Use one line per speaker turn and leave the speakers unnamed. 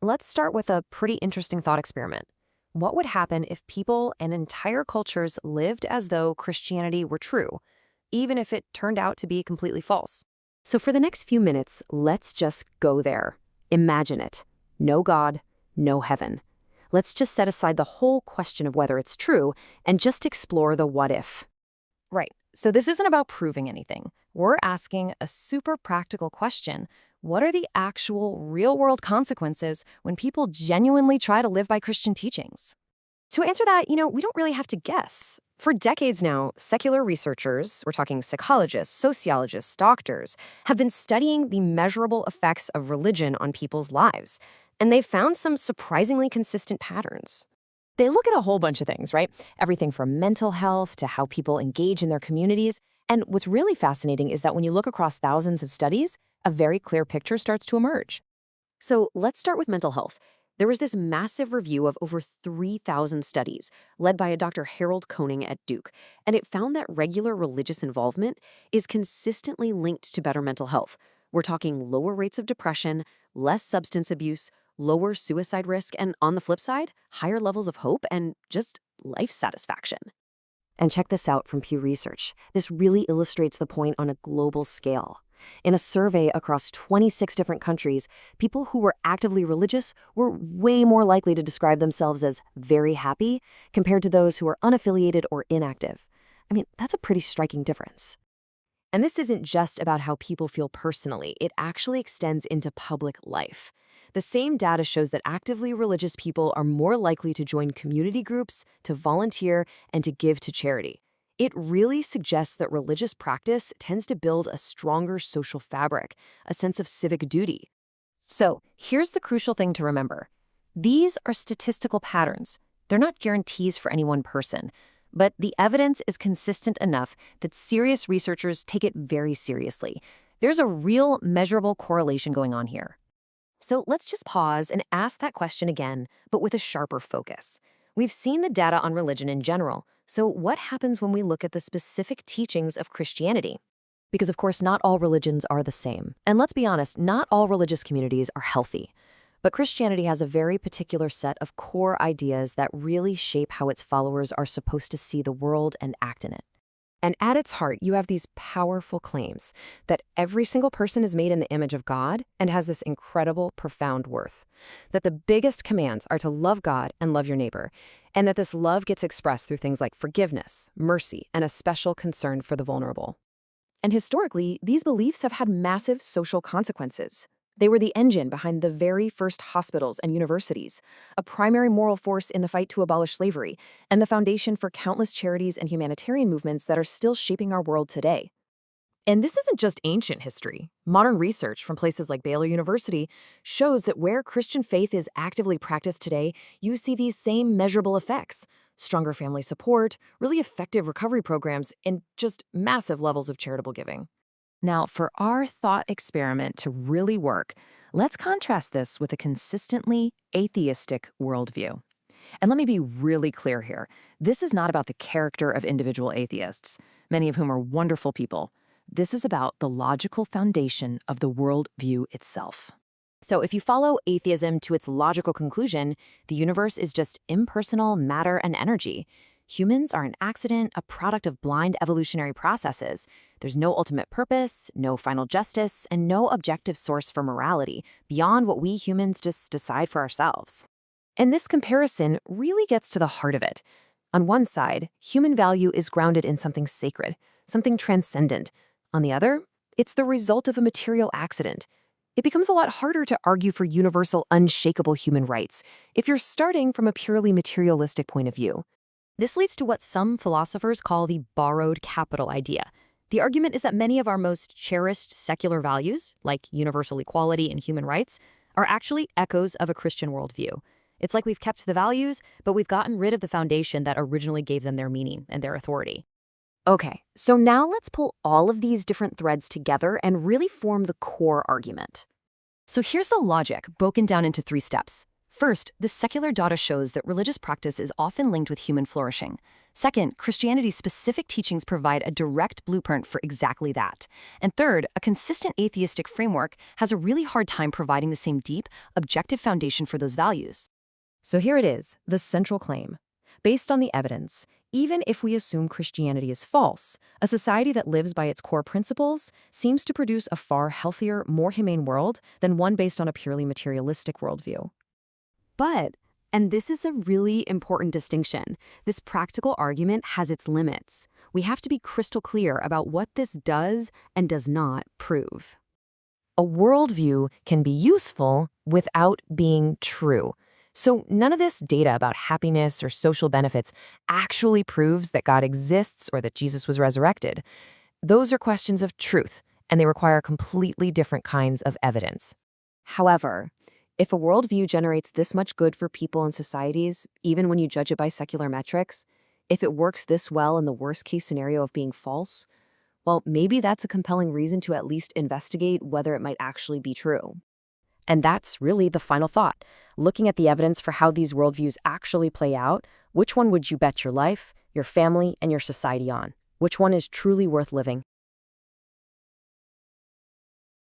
Let's start with a pretty interesting thought experiment. What would happen if people and entire cultures lived as though Christianity were true, even if it turned out to be completely false? So for the next few minutes, let's just go there. Imagine it. No God, no heaven. Let's just set aside the whole question of whether it's true and just explore the what if. Right. So this isn't about proving anything. We're asking a super practical question. What are the actual real-world consequences when people genuinely try to live by Christian teachings? To answer that, we don't really have to guess. For decades now, secular researchers, we're talking psychologists, sociologists, doctors, have been studying the measurable effects of religion on people's lives, and they've found some surprisingly consistent patterns. They look at a whole bunch of things, right? Everything from mental health to how people engage in their communities. And what's really fascinating is that when you look across thousands of studies, a very clear picture starts to emerge. So let's start with mental health. There was this massive review of over 3,000 studies led by a Dr. Harold Koenig at Duke, and it found that regular religious involvement is consistently linked to better mental health. We're talking lower rates of depression, less substance abuse, lower suicide risk, and on the flip side, higher levels of hope and just life satisfaction. And check this out from Pew Research. This really illustrates the point on a global scale. In a survey across 26 different countries, people who were actively religious were way more likely to describe themselves as very happy compared to those who were unaffiliated or inactive. I mean, that's a pretty striking difference. And this isn't just about how people feel personally. It actually extends into public life. The same data shows that actively religious people are more likely to join community groups, to volunteer, and to give to charity. It really suggests that religious practice tends to build a stronger social fabric, a sense of civic duty. So here's the crucial thing to remember. These are statistical patterns. They're not guarantees for any one person, but the evidence is consistent enough that serious researchers take it very seriously. There's a real measurable correlation going on here. So let's just pause and ask that question again, but with a sharper focus. We've seen the data on religion in general, so what happens when we look at the specific teachings of Christianity? Because of course, not all religions are the same. And let's be honest, not all religious communities are healthy. But Christianity has a very particular set of core ideas that really shape how its followers are supposed to see the world and act in it. And at its heart, you have these powerful claims that every single person is made in the image of God and has this incredible, profound worth. That the biggest commands are to love God and love your neighbor, and that this love gets expressed through things like forgiveness, mercy, and a special concern for the vulnerable. And historically, these beliefs have had massive social consequences. They were the engine behind the very first hospitals and universities, a primary moral force in the fight to abolish slavery, and the foundation for countless charities and humanitarian movements that are still shaping our world today. And this isn't just ancient history. Modern research from places like Baylor University shows that where Christian faith is actively practiced today, you see these same measurable effects: stronger family support, really effective recovery programs, and just massive levels of charitable giving. Now, for our thought experiment to really work, let's contrast this with a consistently atheistic worldview. And let me be really clear here. This is not about the character of individual atheists, many of whom are wonderful people. This is about the logical foundation of the worldview itself. So if you follow atheism to its logical conclusion, the universe is just impersonal matter and energy. Humans are an accident, a product of blind evolutionary processes. There's no ultimate purpose, no final justice, and no objective source for morality beyond what we humans just decide for ourselves. And this comparison really gets to the heart of it. On one side, human value is grounded in something sacred, something transcendent. On the other, it's the result of a material accident. It becomes a lot harder to argue for universal, unshakable human rights if you're starting from a purely materialistic point of view. This leads to what some philosophers call the borrowed capital idea. The argument is that many of our most cherished secular values, like universal equality and human rights, are actually echoes of a Christian worldview. It's like we've kept the values, but we've gotten rid of the foundation that originally gave them their meaning and their authority. Okay, so now let's pull all of these different threads together and really form the core argument. So here's the logic broken down into 3 steps. First, the secular data shows that religious practice is often linked with human flourishing. Second, Christianity's specific teachings provide a direct blueprint for exactly that. And third, a consistent atheistic framework has a really hard time providing the same deep, objective foundation for those values. So here it is, the central claim. Based on the evidence, even if we assume Christianity is false, a society that lives by its core principles seems to produce a far healthier, more humane world than one based on a purely materialistic worldview. But, and this is a really important distinction, this practical argument has its limits. We have to be crystal clear about what this does and does not prove. A worldview can be useful without being true. So none of this data about happiness or social benefits actually proves that God exists or that Jesus was resurrected. Those are questions of truth, and they require completely different kinds of evidence. However, if a worldview generates this much good for people and societies, even when you judge it by secular metrics, if it works this well in the worst-case scenario of being false, well, maybe that's a compelling reason to at least investigate whether it might actually be true. And that's really the final thought. Looking at the evidence for how these worldviews actually play out, which one would you bet your life, your family, and your society on? Which one is truly worth living?